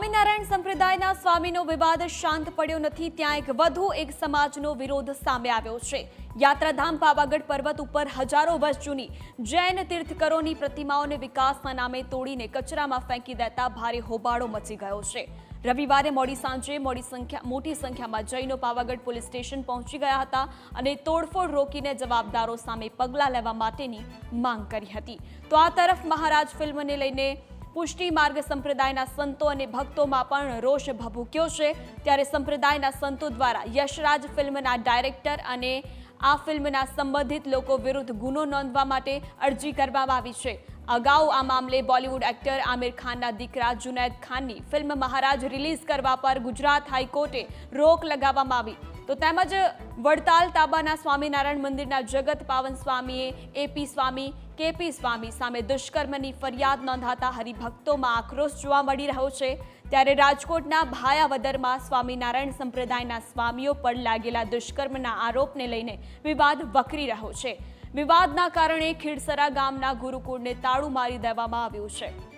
સ્વામિનારાયણ સંપ્રદાયના સ્વામીનો વિવાદ શાંત પડ્યો નથી, ત્યાં વધુ એક સમાજનો વિરોધ સામે આવ્યો છે। યાત્રાધામ પાવાગઢ પર્વત ઉપર હજારો વર્ષ જૂની જૈન તીર્થકરોની પ્રતિમાઓને વિકાસના નામે તોડીને કચરામાં ફેંકી દેતા ભારે હોબાળો મચી ગયો છે। રવિવારે મોડી સાંજે મોટી સંખ્યામાં જૈનો પાવાગઢ પોલીસ સ્ટેશન પહોંચી ગયા હતા અને તોડફોડ રોકીને જવાબદારો સામે પગલાં લેવા માટેની માંગ કરી હતી। તો આ તરફ મહારાજ ફિલ્મને લઈને પુષ્ટિ માર્ગ સંપ્રદાયના સંતો અને ભક્તોમાં પણ રોષ ભભૂક્યો છે। ત્યારે સંપ્રદાયના સંતો દ્વારા યશરાજ ફિલ્મના ડાયરેક્ટર અને આ ફિલ્મના સંબંધિત લોકો વિરુદ્ધ ગુનો નોંધવા માટે અરજી કરવામાં આવી છે। અગાઉ આ મામલે બોલિવૂડ એક્ટર આમિર ખાનના દીકરા જુનૈદ ખાનની ફિલ્મ મહારાજ રિલીઝ કરવા પર ગુજરાત હાઈકોર્ટે રોક લગાવવામાં આવી। તો તેમજ વડતાલ તાબાના સ્વામિનારાયણ મંદિરના જગત પાવન સ્વામીએ એપી સ્વામી કેપી સ્વામી સામે દુષ્કર્મની ફરિયાદ નોંધાતા હરિભક્તોમાં આક્રોશ જોવા મળી રહ્યો છે। ત્યારે રાજકોટના ભાયાવદરમાં સ્વામિનારાયણ સંપ્રદાયના સ્વામીઓ પર લાગેલા દુષ્કર્મના આરોપને લઈને વિવાદ વકરી રહ્યો છે। વિવાદના કારણે ખીડસરા ગામના ગુરુકુળને તાળું મારી દેવામાં આવ્યું છે।